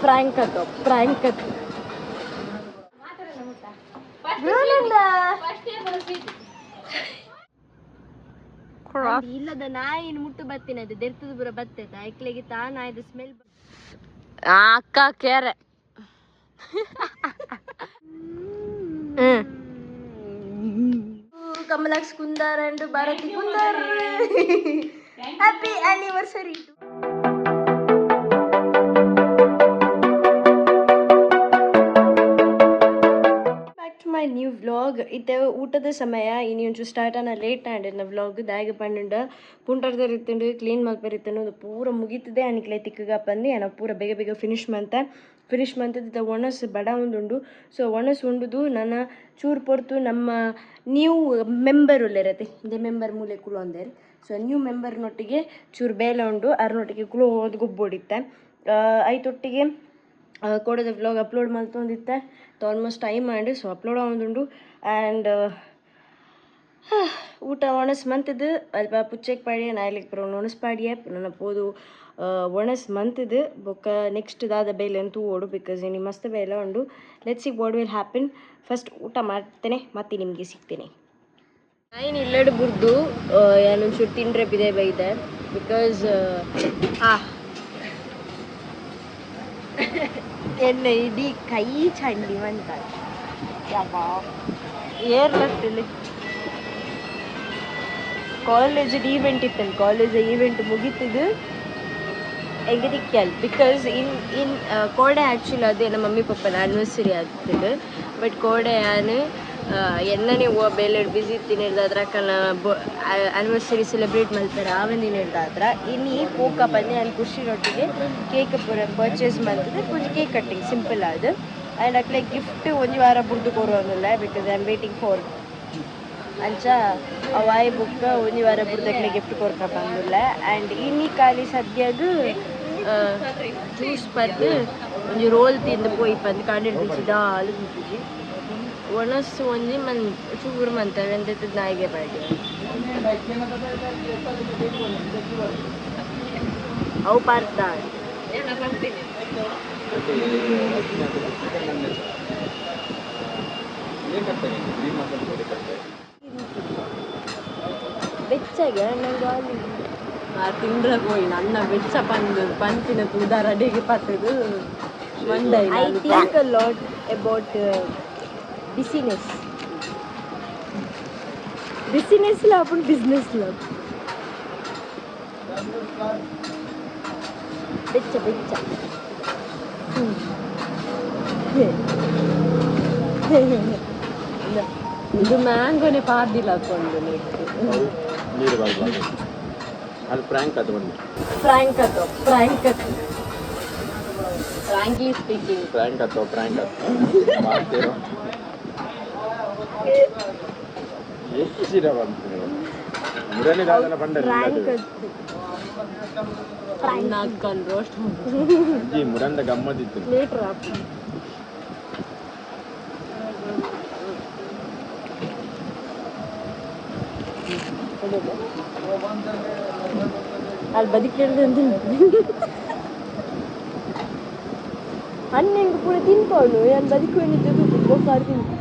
Prank ಅದು prank ಅದು ಇಲ್ಲದ ನಾಯಿನ ಮುಟ್ಟು ಬತ್ತೀನಿ ಅದು ದೆರ್ತದ ಬುರ ಬತ್ತೈತ ಐಕ್ಲೆಗೆ ತಾ ನಾಯಿದ ಸ್ಮೆಲ್ ಅಕ್ಕ ಕೇರೆ Kamalaksh Kundar and Bharati Kundar happy anniversary my new vlog ಇತ್ತೆ ಊಟದ ಸಮಯ ಇನ್ನು ಒಂಚೂರು ಸ್ಟಾರ್ಟ್ ಆನ ಲೇಟ್ ಆಂಡಿನ ವ್ಲಾಗ್ ದಾಯಿಗೆ ಪಂಡ ಪುಂಟರ್ದ ಇತ್ತಂಡು ಕ್ಲೀನ್ ಮಲ್ಪರಿತ್ತನು ಅದು ಪೂರ ಮುಗಿತದೆ ಅನಿಕ್ಲೆ ತಿಕ್ಕಗ ಪಂದು ನಾನು ಪೂರ ಬೇಗ ಬೇಗ ಫಿನಿಶ್ ಮಂತದ ಒಣಸ್ ಬಡ ಒಂದುಂಡು ಸೊ ಒಣಸ್ ಉಂಡುದು ನನ್ನ ಚೂರು ಪೊರ್ತು ನಮ್ಮ ನ್ಯೂ ಮೆಂಬರ್ ಉಲ್ಲೇರತ್ತೆ ಇದೇ ಮೆಂಬರ್ ಮೂಲೆ ಕುಳು ಅಂದೇರು ಸೊ ನ್ಯೂ ಮೆಂಬರ್ನೊಟ್ಟಿಗೆ ಚೂರು ಬೇಲೆ ಉಂಡು ಅರ್ನೊಟ್ಟಿಗೆ ಕುಳು ಹೋದ್ ಗೊಬ್ಬೊಡಿತ್ತೆ ಐತೊಟ್ಟಿಗೆ ಕೋಡದ ವ್ಲಾಗ್ ಅಪ್ಲೋಡ್ ಮಲ್ತೊಂದಿತ್ತೆ almost time and so upload ಆವೊಂದುಂಡು ಆ್ಯಂಡ್ ಊಟ ಒಣಸ್ ಮಂತದ್ದು ಅಲ್ಪ ಪುಚ್ಚೆಗೆ ಪಾಡಿಯ ನಾಯ್ಲಿಕ್ಕೆ ಬರೋ ಒಣಸ್ ಪಾಡಿಯ ನನ್ನ ಪೋದು ಒಣಸ್ ಮಂತದ್ದು ಬೊಕ್ಕ ನೆಕ್ಸ್ಟ್ ದಾದ ಬೇಲೆ ಅಂತೂ ಓಡು ಬಿಕಾಸ್ ಇನ್ನು ಮಸ್ತ್ ಬೇಲೆ ಉಂಡು let's see what will happen first ಊಟ ಮಾಡ್ತೇನೆ ಮತ್ತೆ ನಿಮಗೆ ಸಿಗ್ತೇನೆ ನಾಯಿನ ಇಲ್ಲಡು ಬುರ್ದು ನಾನೊಂಚೂರು ತಿಂಡ್ರೆ ಬಿದೆ ಬೈದೆ ಬಿಕಾಸ್ ಎಲ್ಲ ಇಡೀ ಕೈ ಚಂಡಿ ಅಂತ ಏರ್ಲತ್ತಲ್ಲಿ ಕಾಲೇಜ್ ಈವೆಂಟ್ ಇತ್ತಲ್ಲ ಕಾಲೇಜ್ ಈವೆಂಟ್ ಮುಗೀತಿದ್ದು ಎಗದಿಕ್ಕಲ್ ಬಿಕಾಸ್ ಇನ್ ಕೋಡೆ ಆ್ಯಕ್ಚುಲಿ ಅದೇ ನಮ್ಮ ಮಮ್ಮಿ ಪಪ್ಪನ ಆ್ಯನಿವರ್ಸರಿ ಆಗ್ತದೆ ಬಟ್ ಕೋಡೆ ನಾನು ಎಣ್ಣನೆ ಬೇಲೆ ಬಿಸಿ ಇತ್ತೀನಿ ಹಿಡ್ದಾದ್ರ ಕಲ್ಲ ಆ್ಯನಿವರ್ಸರಿ ಸೆಲೆಬ್ರೇಟ್ ಮಾಡ್ತಾರೆ ಆವಂದಿನ ಹಿಡ್ದಾದ್ರ ಇನ್ನು ಈ ಪೋಕ ಬಂದು ನಾನು ಖುಷಿನೊಟ್ಟಿಗೆ ಕೇಕ್ ಪೂರ ಪರ್ಚೇಸ್ ಮಾಡ್ತಿದ್ದೆ ಕೊಂಚ ಕೇಕ್ ಕಟ್ಟಿಂಗ್ ಸಿಂಪಲ್ ಅದು ಆ್ಯಂಡ್ ಅಕ್ಲೆ ಗಿಫ್ಟ್ ಒಂದು ವಾರ ಬುರ್ದು ಕೊಡುವಲ್ಲ because I am waiting for ಅಂಚ ಅವಾಯಿ ಬುಕ್ಕ ಒಂದು ವಾರ ಬುರ್ದಕ್ಲೆ ಗಿಫ್ಟ್ ಕೊಡ್ಕ ಬಂದಿಲ್ಲ ಆ್ಯಂಡ್ ಇನ್ನಿ ಖಾಲಿ ಸದ್ಯದು ಜ್ಯೂಸ್ ಪದ್ದು ಒಂದು ರೋಲ್ ತಿಂದು ಪೋಯಿ ಬಂದು ಕಂಡು ದಾಲು ತಿಂತಿದ್ವಿ ಒಣಸು ಒಂಜಿ ಚೂರು ಮಂತವೆ ಎಂತ ನಾಯಿಗೆ ಬಾಡಿ ಅವು ಪಾರ್ಥ ಬೆಚ್ಚಗೆ ನಂಗೆ ತಿಂದ್ರೆ ಹೋಯಿ ನನ್ನ ಬೆಚ್ಚ ಪಂಪಿನ ಉದಾರ ಅಡಿಗೆ ಪತ್ತದು ಮಂಡೈ I think a lot about business ला अपन बिजनेस ला बेच्चा ಇದು ಮ್ಯಾಂಗೋನೆ ಪಾರ್ದಿಲ್ಲ ಹಾಕೊಂಡು ನೀರು ಬರಬಾರ್ದು ಅದು ಫ್ರಾಂಕ್ ಫ್ರಾಂಕ್ಲಿ ಸ್ಪೀಕಿಂಗ್ ಫ್ರಾಂಕ್ ಮಾಡ್ತೀರೋ ಎಷ್ಟು ಸೀರ ಬಂತು ಮುರನೇ ದಾದನ ಬಂಡರೆ ನಾಲ್ಕನ್ ರೋಸ್ಟ್ ಈ ಮುರಂದ ಗಮ್ಮತ್ತಿತ್ತು ಲೀಟರ್ ಅಲ್ಲಿ ಬದುಕಿಡ್ದು ಅಂತ ಅನ್ನ ಹೆಂಗೆ ಪೂರ ತಿನ್ಕೊಂಡು ನಾನು ಬದುಕು ಏನಿದ್ದು ಗೋಪಾರು ತಿಂತು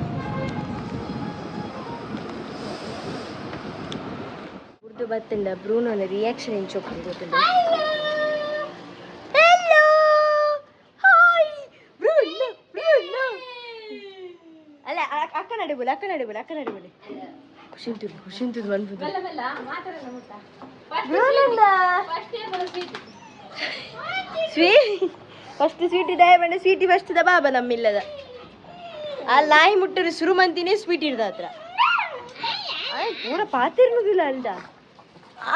ಉರ್ದು ಬತ್ತಂಡ ಬ್ರೂನೋನ ರಿಯಾಕ್ಷನ್ ಏನು ಚೊಪ್ಪು ಗೊತ್ತಿಲ್ಲ ಹೆಲೋ ಹಾಯ್ ಬ್ರೂನೋ ಅಲ್ಲ ಅಕ್ಕ ನಡಿಬೋಲೆ ಖುಷಿಂತಿದ್ದು ಬಂದ್ಬಿಟ್ಟು ಫಸ್ಟ್ ಸ್ವೀಟ್ ಇದೆ ಬೇಡ ಸ್ವೀಟಿ ಫಸ್ಟ್ ದ ಬಾಬಾ ನಮ್ಮಿಲ್ಲದ ಅಲ್ಲಿ ನಾಯಿ ಮುಟ್ಟರು ಶುರು ಮಂತಿನೇ ಸ್ವೀಟ್ ಇರ್ದ ಹತ್ರ ಪೂರ ಪಾತಿರ್ನುದಿಲ್ಲ ಅಲ್ದ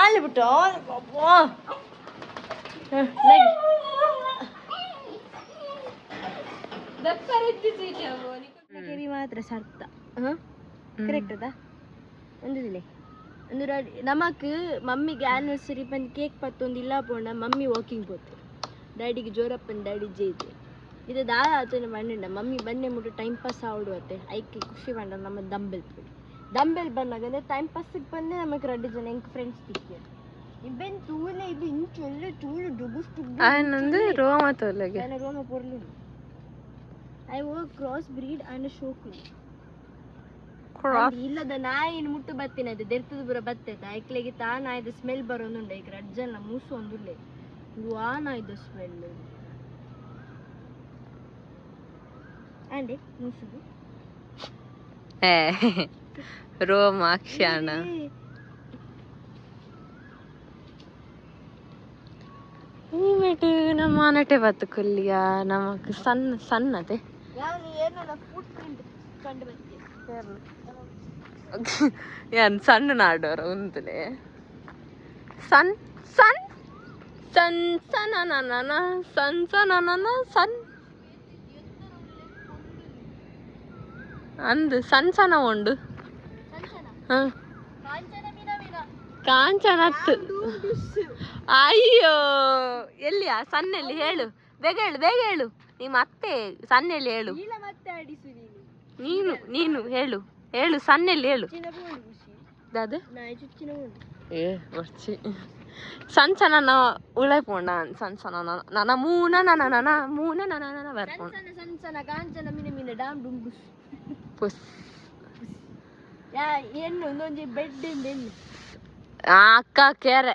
ಅಲ್ಲಿ ಬಿಟ್ಟು ಮಾತ್ರ ಸರ್ತ ಕರೆಕ್ಟ್ ಅದಾ ಒಂದಿಲ್ಲ ಒಂದು ನಮಕ್ ಮಮ್ಮಿಗೆ ಆ್ಯನಿವರ್ಸರಿ ಬಂದು ಕೇಕ್ ಪತ್ತೊಂದು ಇಲ್ಲ ಪೋಂಡ ಮಮ್ಮಿ ವಾಕಿಂಗ್ ಪೋತು ಡ್ಯಾಡಿಗೆ ಜೋರಪ್ಪನ ಡ್ಯಾಡಿ ಜೈದು ಇದು ದಾದ ಆತನ ಮಂಡ ಮಮ್ಮಿ ಬನ್ನೆ ಮುಟ್ಟು ಟೈಮ್ ಪಾಸ್ ಆಡುವತ್ತೆ ಐಕೆ ಖುಷಿ ಬಂಡ ನಮ್ಮ ದಂಬೆಲ್ ಬಂದಾಗ ಅಂದರೆ ಟೈಮ್ ಪಾಸಿಗೆ ಬಂದೆ ನಮಗೆ 2 ಜನ ಹೆಂಗೆ ಫ್ರೆಂಡ್ಸ್ ತಿಕ್ಕಿ ಇಬೆನ್ ತೂಲೆ ಇಬೆ ಇಂಚೊಲ್ಲೆ ತೂಲು ಡುಗುಸ್ತು ಆನಂದ ರೋಮ ತೋಲೆಗೆ ನಾನು ರೋಮ ಪೊರ್ಲು I work cross breed and ಶೋಕು ಇಲ್ಲದ ನಾಯಿನ ಮುಟ್ಟು ಬತ್ತಿನದು ದೆರ್ತದ ಬುರ ಬತ್ತೈತೆ ಐಕ್ಲೆಗೆ ತಾ ನಾಯ್ದ ಸ್ಮೆಲ್ ಬರೋದುಂಡೆ ಈಗ ಅಜ್ಜನ ಮೂಸು ಒಂದುಲ್ಲೆ ಆ ನಾಯ್ದ ಸ್ಮೆಲ್ ಅಂಡೆ ಮೂಸುದು ರೋಮಾಕ್ಷಣ ಈ ಮೇಟು ನಮ್ಮ ನಟೆ ಬತ್ತು ಕೊಲ್ಲಿಯ ನಮಕ್ ಸಣ್ಣತೆ ಏನ್ ಸಣ್ಣ ನಾಡೋರ ಉಂತಲೆ ಸನ್ ಸನ್ ಸನ್ ಸನ ಸನ್ ಸನ ಸನ್ ಅಂದು ಸಣ್ಣ ಉಂಡು ಕಾಂಚನತ್ತು ಅಯ್ಯೋ ಎಲ್ಲಿಯಾ ಸಣ್ಣೆಲ್ಲಿ ಹೇಳು ಬೇಗ ಹೇಳು ನಿಮ್ಮ ಅತ್ತೆ ಸಣ್ಣೆಲ್ಲಿ ಹೇಳು ನೀನು ಹೇಳು ಸಣ್ಣೆಲ್ಲಿ ಹೇಳು ಅದು ಏ ಬರ್ಚಿ ಸಣ್ಣ ಉಳೈಪೋಂಡ ಸಣ್ಣ ನನ್ನ ಮೂನ ಬರ್ಪೋಂಡು ಕಾಂಚನ ಮಿನ ಡಾಮ್ ಡುಂಬುಸ್ ಪುಸ್ ಏನು ಒಂದೊಂದು ಬೆಡ್ ಎಣ್ಣೆ ಅಕ್ಕ ಕೆರೆ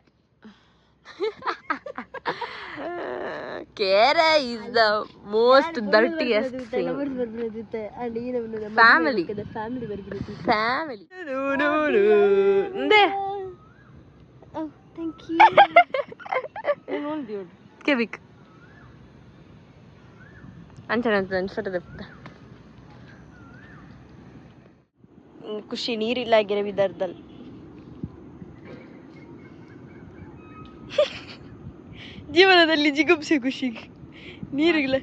ಕೆರೆ is the most dirtiest family ಕೆಬಿಕ್ ಅಂಚನೆ ಫೋಟೋ ಖುಷಿ ನೀರಿಲ್ಲ ಆಗಿರೋ ವಿದರ್ದಲ್ಲಿ ಜೀವನದಲ್ಲಿ ಜಿಗುಪ್ಸೆ ಖುಷಿ ನೀರಿಲ್ಲ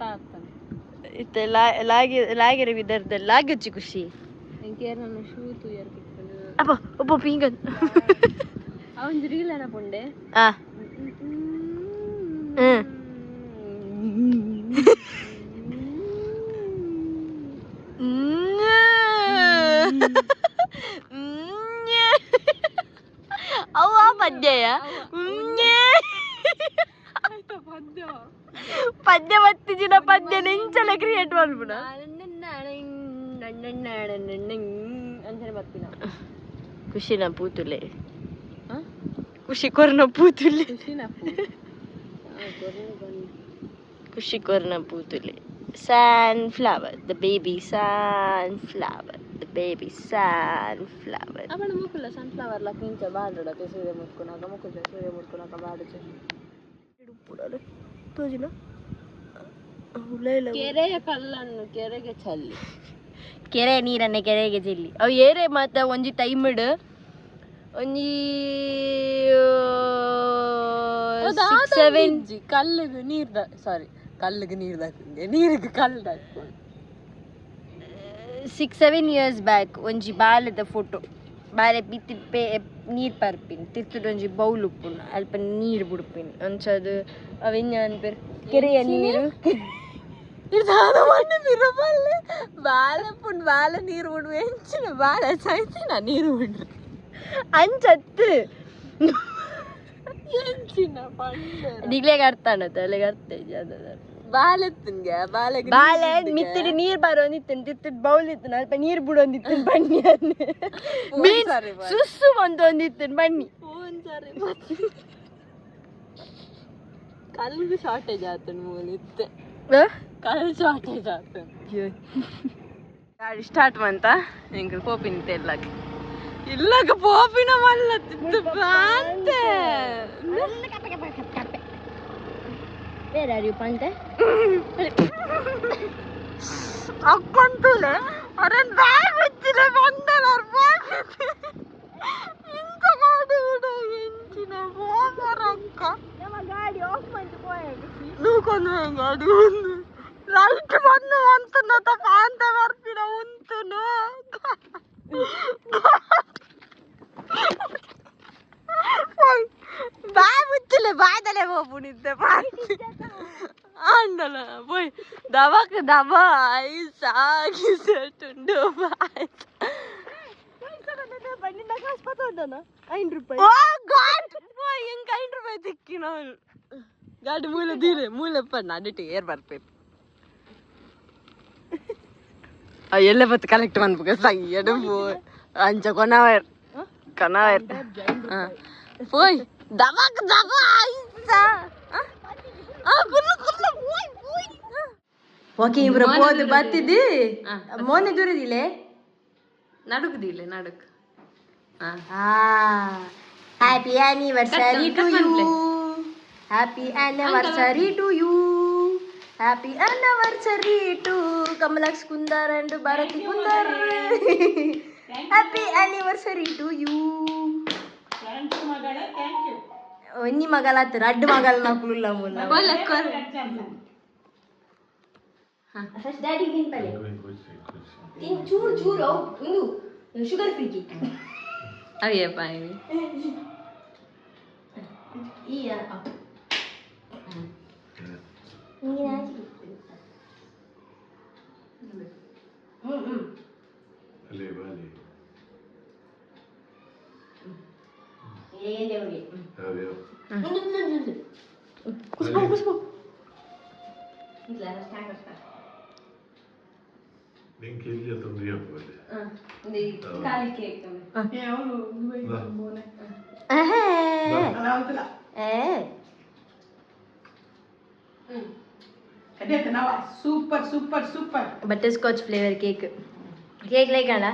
ಲಾಗಿರ ವಿದರ್ದಲ್ಲಿ ಲಾಗಚ್ಚಿ ಖುಷಿ ಅಪ್ಪ ಒಬ್ಬ ಪಿಂಗನ್ ಅವನ್ ರೀಲನ ಪುಂಡೆ ಅವ್ವ ಪದ್ಯಯ ಪದ್ಯ ಬತ್ತಿಜಿನ ಪದ್ಯ ನೆಂಚಲ ಕ್ರಿಯೇಟ್ ಮಾಡ್ಬಿಡ ಅಂತಾನೆ ಬರ್ತೀನ ಖುಷಿನ ಪೂತುಲೆ ಖುಷಿ ಕೊರ್ನ ಪೂತುಲೆ ಖುಷಿ ಕೊರ್ನ ಪೂತುಲೆ sunflower the baby sunflower the baby sunflower ಅವನ ಮುಕ್ಕುಲ sunflower ಲ ಕಿಂಚ ಬಾಡಡ ಸೂರ್ಯ ಮುಟ್ಕೊನಾಗ ಮುಕ್ಕುಲ ಸೂರ್ಯ ಮುಟ್ಕೊನಾಗ ಬಾಡಚೆ ಇಡುಪುಡಲೆ ತೋಜಿನ ಕೆರೆಯ ಕಲ್ಲನ್ನು ಕೆರೆಗೆ ಚೆಲ್ಲಿ ಕೆರೆ ನೀರನ್ನೇ ಕೆರೆಗೆ ಚೆಲ್ಲಿ ಅವು ಏರೆ ಮಾತ ಒಂಜಿ ಟೈಮ್ಡ್ ಒಂಜಿ 6-7 ಕಲ್ಲಿಗೆ ನೀರ್ದ ಸಾರಿ ಕಲ್ಲಿಗೆ ನೀರು ಹಾಕಿದ್ದೆ ನೀರಿಗೆ ಕಲ್ಲು ಹಾಕೊಂಡು 6-7 years ಬ್ಯಾಕ್ ಒಂಜಿ ಬಾಲೆದ ಫೋಟೋ ಬಾಲೆ ಬಿತ್ತಿ ನೀರು ಪರ್ಪಿನ್ ತಿರ್ತುಡು ಒಂಜಿ ಬೌಲ್ ಉಪ್ಪುಂಡು ಅಲ್ಪ ನೀರು ಬಿಡ್ಪಿನ್ ಅಂಚದು ಅವಿನ್ಯ ಅನ್ಪೇರು ಕೆರೆಯ ನೀರು ಬಾಲೆ ಪುಂಡು ಬಾಲೆ ನೀರು ಬಿಡು ಹೆಂಚಿನ ಬಾಲೆ ಸಾಯ್ತಿನ ನೀರು ಬಿಡ್ರಿ ಅಂಚತ್ತು ಹೆಂಚಿನ ನಿಗ್ಲೆಗೆ ಅರ್ಥ ಅನ್ನತ್ತೆ ಅಲ್ಲಿಗೆ ಅರ್ಥ ಬಾಲೆತ್ತನ್ಗೆ ಬಾಲೆ ಮಿತ್ತಿಡಿ ನೀರ್ ಬರೋಂದಿತ್ತು ತಿತ್ತಿದ್ ಬೌಲ್ ಇತ್ತು ಅಲ್ಪ ನೀರ್ ಬಿಡೋಂದಿತ್ತು ಬನ್ನಿ ಸುಸ್ಸು ಒಂದೊಂದಿತ್ತು ಬನ್ನಿ ಕಲ್ಲು ಶಾರ್ಟೇಜ್ ಆತನ ಮೂಲಿತ್ತೆ ಕಲ್ಲು ಶಾರ್ಟೇಜ್ ಆತ ಗಾಡಿ ಸ್ಟಾರ್ಟ್ ಬಂತ ಹಿಂಗೆ ಪೋಪಿನ ತೆಲ್ಲಕ್ಕೆ ಇಲ್ಲಾಗ ಪೋಪಿನ ಮಲ್ಲತ್ತಿತ್ತು ಬಾಂತೆ Where are you, Pante? Akkantule. Aran bag vechile vandal or bag. Inta gaadi uda enchina hogarakka. Nama gaadi off manchu poyadu. Nu konnu gaadi undu. Light bannu antunata Pante varpina untunu. ಬಾಯ್ ಮುಚ್ಚಲೆ ಬಾಯ್ದಲೆ ಹೋಗ್ಬಿಟ್ಟಿದ್ದೆ ಅಂಡಲ போய் ದವಾಕ್ಕೆ ದವಾ ice ಆಗಿ ಸೆಟ್ಟುಂಡು ಬಾಯ್ ಪನ್ನಿನ ಕಾಸು ಪತ್ತೋದನ 5 ರೂಪಾಯಿ ಓ god ಹೆಂಗ್ 5 ರೂಪಾಯಿ ತಿಕ್ಕಿ ನಾವು ಗಾಡಿ ಮೂಲೆ ದೀರೆ ಮೂಲೆ ಪನ್ನ ಅಡಿಟಿ ಏರ್ ಬರ್ಬೇಕು ಎಲ್ಲ ಬತ್ತು ಕಲೆಕ್ಟ್ ಮಾಡ್ಬೇಕು ಸಾಗಿ ಎಡಬು ಅಂಚ ಕೊನವರ್ போய் தவாக்கு தவா ஐசா குல்ಲು போய் ಓಕೆ ಇವ್ರ ಬೋದು ಬತ್ತಿದ್ದು ಮೋನೆ ದೂರದಿಲೆ ನಡುಕದಿಲ್ಲ ನಡುಕ್ happy anniversary to you happy anniversary to you happy anniversary to Kamalaksh Kundar and Bharati Kundar happy anniversary to you ಒನ್ನಿ ಮಗಲಾತ ರಡ್ಡು ಮಗಲ್ ನಕ್ಲುಲ್ಲ ಮುಲ್ಲ ಫಸ್ಟ್ ಡ್ಯಾಡಿ ತಿನ್ಪಲೆ ತಿನ್ ಚೂರು ಚೂರು ಒಂದು ಶುಗರ್ ಫ್ರೀ ಕೇಕ್ ಅಯ್ಯಪ್ಪ ಈ ಕುಸ್ಕೋ super super super butterscotch flavour cake cake ಲೈಕಲ್ಲ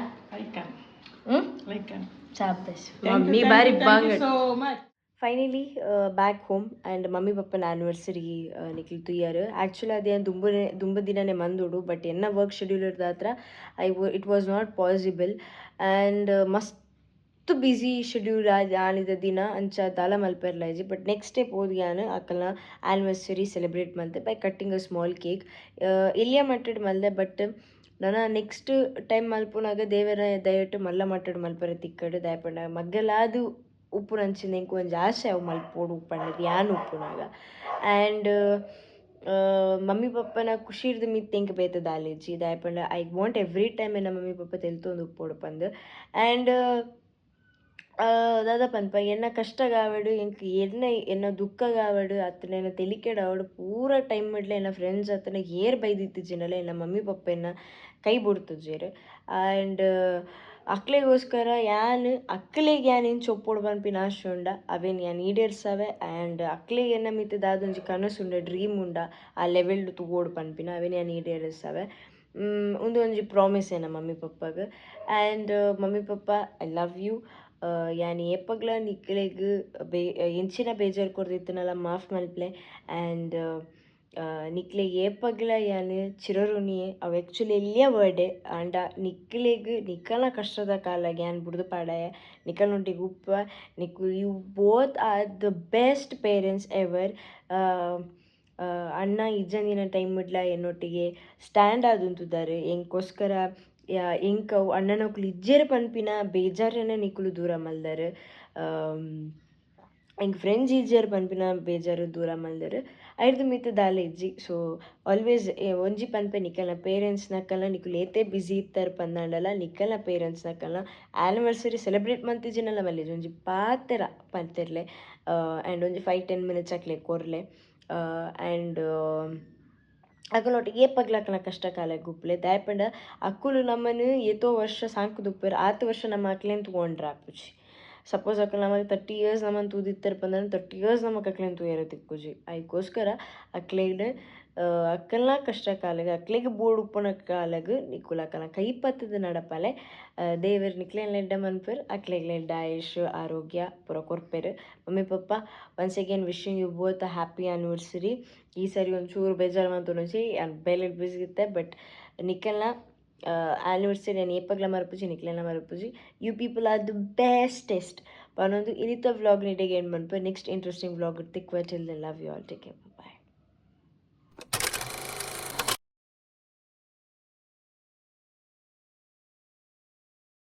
ಶಾಬಾಸ್ ಮಮ್ಮಿ ಬಾರಿ ಬಾಂಗ್ finally back home and mummy ಪಪ್ಪನ ಆ್ಯನಿವರ್ಸರಿ ನಿಕ್ಲಿತ್ತು ಇಯರ್ ಆ್ಯಕ್ಚುಲಿ ಅದೇನು ದುಂಬ ದಿನನೇ ಮಂದುಡು ಬಟ್ ಎನ್ನ ವರ್ಕ್ ಶೆಡ್ಯೂಲ್ ಇರ್ದ ಹತ್ರ it was not possible and ಮಸ್ತ್ ಬ್ಯುಸಿ ಶೆಡ್ಯೂಲ್ ಆನಿದ ದಿನ ಅಂಚ ದಾಲ ಮಲ್ಪೆರ್ಲಾಯ್ಜಿ ಬಟ್ ನೆಕ್ಸ್ಟ್ ಡೇ ಪೋದ್ಗ್ಯಾನ್ ಅಕ್ಕಲ್ನ ಆ್ಯನಿವರ್ಸರಿ ಸೆಲೆಬ್ರೇಟ್ ಮಲ್ತೆ by cutting a small cake ಎಲ್ಲಿಯ ಮಟ್ಟಡ್ ಮಲ್ದೆ ಬಟ್ ನಾನು ನೆಕ್ಸ್ಟ್ ಟೈಮ್ ಮಲ್ಪುನಾಗ ದೇವರ ದಯವಿಟ್ಟು ಮಲ್ಲ ಮಟ್ಟಡ್ ಮಲ್ಪರ ತಿಕ್ಕಡು ದಯಪಂಡ ಮಗ್ಗಲಾದು ಉಪ್ಪು ನಂಚಿಂದ ಇಂಕು ಒಂದು ಆಸೆ ಅವು ಮಲ್ಪೋಡು ಉಪ್ಪಣ್ಣದು ಯಾನು ಉಪ್ಪುನಾಗ ಆ್ಯಂಡ್ ಮಮ್ಮಿ ಪಪ್ಪನ ಖುಷಿ ಇರ್ದು ಮಿತ್ ತೆಂಕ್ ಬೇತದ ಆಲೇಜಿ ದಯಪಂಡ ಐ ವಾಂಟ್ ಎವ್ರಿ ಟೈಮ್ ನನ್ನ ಮಮ್ಮಿ ಪಪ್ಪ ತೆಲ್ತೊಂದು ಉಪ್ಪೋಡು ಪಂದು ಆ್ಯಂಡ್ ದಾದ ಪನ್ಪ ಎನ್ನ ಕಷ್ಟ ಕಾವಡು ಎಂಕ್ ಎನ್ನ ದುಃಖ ಕಾವಡು ಅತ್ತನ ಎನ್ನ ತೆಲಿಕೆಡ್ ಆವಡು ಪೂರ ಟೈಮ್ ಮಡ್ಲೆ ಎನ್ನ ಫ್ರೆಂಡ್ಸ್ ಅತ್ತನ ಏರ್ ಬೈದಿತ್ತಿಜಿನಲ್ಲ ಎನ್ನ ಮಮ್ಮಿ ಪಪ್ಪ ಎನ್ನ ಕೈ ಬಿಡ್ತಿದ್ದೀರು ಆ್ಯಂಡ್ ಅಕ್ಲೆಗೋಸ್ಕರ ಯಾನು ಅಕ್ಕಲಿಗೆ ಯಾನೇನು ಚೊಪ್ಪೋಡು ಪನ್ಪಿನ ಆಶೆ ಉಂಡ ಅವೇನು ಯಾನು ಈಡೇರ್ಸವೆ ಆ್ಯಂಡ್ ಅಕ್ಲಿಗೆ ಎನ್ನ ಮಿತ್ತದ ಅದೊಂದು ಕನಸುಂಡ ಡ್ರೀಮ್ ಉಂಡ ಆ ಲೆವೆಲ್ ತಗೋಡು ಪನ್ಪಿನ ಅವೇನು ಯಾನು ಈಡೇರಿಸವೆ ಒಂದೊಂದು ಪ್ರಾಮಿಸ್ ನಮ್ಮ ಮಮ್ಮಿ ಪಪ್ಪಗೆ and mummy papa I love you ಯಾನು ಏಪಗ್ಲ ನಿಕ್ಲೆಗ್ ಎಂಚಿನ ಬೇಜಾರು ಕೊಡ್ದಿತ್ತನಲ್ಲ ಮಾಫ್ ಮಲ್ಪ್ಲೆ ಆ್ಯಂಡ್ ನಿಕ್ಲೆಗ್ ಏಪಗ್ಲ ಯಾನು ಚಿರಋಣಿಯೇ ಅವು ಆ್ಯಕ್ಚುಲಿ ಎಲ್ಲಿಯ ವರ್ಡೆ ಆಂಡ ನಿಕ್ಲೆಗ್ ನಿಕ್ಕಲ್ನ ಕಷ್ಟದ ಕಾಲಾಗ ಯಾನು ಬಿಡ್ದು ಪಾಡಾಯ ನಿಕ್ಕಲ್ನೊಟ್ಟಿಗೆ ಉಪ್ಪ you both are the best parents ever ಅಣ್ಣ ಇಜ್ಜಂದಿನ ಟೈಮ್ ಇಡ್ಲ ಎನ್ನೊಟ್ಟಿಗೆ ಸ್ಟ್ಯಾಂಡ್ ಆದುಂತಿದ್ದಾರೆ ಎಂಕೋಸ್ಕರ ಎಂಕ ಅಣ್ಣನಕ್ಲು ಇಜ್ಜೆರ್ ಪನ್ಪಿನ ಬೇಜಾರನ್ನ ನಿಕ್ಕಲು ದೂರ ಮಲ್ದಾರೆ ಎಂಕ್ ಫ್ರೆಂಡ್ಸ್ ಈಜಿಯರ್ ಪನ್ಪಿನ ಬೇಜಾರು ದೂರ ಮಲ್ದಾರೆ ಐದು ಮಿತ್ತು ದಾಲೆ ಇಜ್ಜಿ ಸೊ ಆಲ್ವೇಸ್ ಒಂಜಿ ಪನ್ಪೆ ನಿಕ್ಕಲ್ನ ಪೇರೆಂಟ್ಸ್ ನಕ್ಕಲ್ನ ನಿಕ್ಕಲು ಏತೆ ಬ್ಯುಸಿ ಇತ್ತಾರೆ ಪಂದಾಂಡಲ್ಲ ನಿಕ್ಕಲ್ನ ಪೇರೆಂಟ್ಸ್ ನಕ್ಕಲ್ನ ಆ್ಯನಿವರ್ಸರಿ ಸೆಲೆಬ್ರೇಟ್ ಮಂತಿಜಿನಲ್ಲ ಮಲ್ಲೇಜ್ ಒಂಜಿ ಪಾತೆರ ಪಂತಿರ್ಲೆ ಆ್ಯಂಡ್ ಒಂಜಿ 5-10 ಮಿನಿಟ್ಸ್ ಅಕ್ಲೆ ಕೊರ್ಲೆ ಆ್ಯಂಡ್ ಅಕ್ಕನೊಟ್ಟಿಗೆ ಏಪಗ್ಲಕ್ಕನ ಕಷ್ಟ ಕಾಲ ಗುಪ್ಲೆ ದಯಪಂಡ ಅಕ್ಕುಲು ನಮ್ಮನ್ನು ಏತೋ ವರ್ಷ ಸಾಂಕುದುಪ್ಪರು 8 ವರ್ಷ ನಮ್ಮ ಅಕ್ಲೇನು ತಗೊಂಡ್ರೆ ಆಪುಜಿ ಸಪೋಸ್ ಅಕ್ಕಲು ನಮಗೆ 30 years ನಮ್ಮನ್ನು ತೂದಿತ್ತಾರೆ ಪಂದ್ರೆ 30 years ನಮಗೆ ಅಕ್ಲೇನು ತೂಯರ ತಿಕ್ಕುಜಿ ಅದಕ್ಕೋಸ್ಕರ ಅಕ್ಲೇನ ಅಕ್ಕಲ್ನ ಕಷ್ಟ ಕಾಲಾಗ ಅಕ್ಲೆಗೆ ಬೋರ್ಡ್ ಉಪ್ಪನ ಕಾಲಾಗ ನಿಕ್ಕುಲ ಅಕ್ಕನ ಕೈ ಪತ್ತದ ನಡಪಲೆ ದೇವರು ನಿಕ್ಲೇನ್ ಲೆಡ್ಡ ಮನ್ಪರ್ ಅಕ್ಲೆಗ್ ಲೆಡ್ಡ ಆಯುಷ್ ಆರೋಗ್ಯ ಪೂರ ಕೊರ್ಪೆರು mummy papa once again wishing you both a happy anniversary ಈ ಸರಿ ಒಂಚೂರು ಬೇಜಾರು ಮಾತೊಂಚಿ ಬೇಲೆಡ್ ಬಿಸಿತ್ತೆ ಬಟ್ ನಿಕ್ಕಲ್ನ ಆ್ಯನಿವರ್ಸರಿ ನಾನು ಏಪಗ್ಲ ಮರಪುಜಿ ನಿಕ್ಲೆನ ಮರಪುಜಿ you people are the bestest ಪನ್ನೊಂದು ಇನಿತ ವ್ಲಾಗ್ ನಿಡೆಗೆ ಏನು ಮನ್ಪ ನೆಕ್ಸ್ಟ್ ಇಂಟ್ರೆಸ್ಟಿಂಗ್ ವ್ಲಾಗ್ ತಿಕ್ವ till the love you all take care.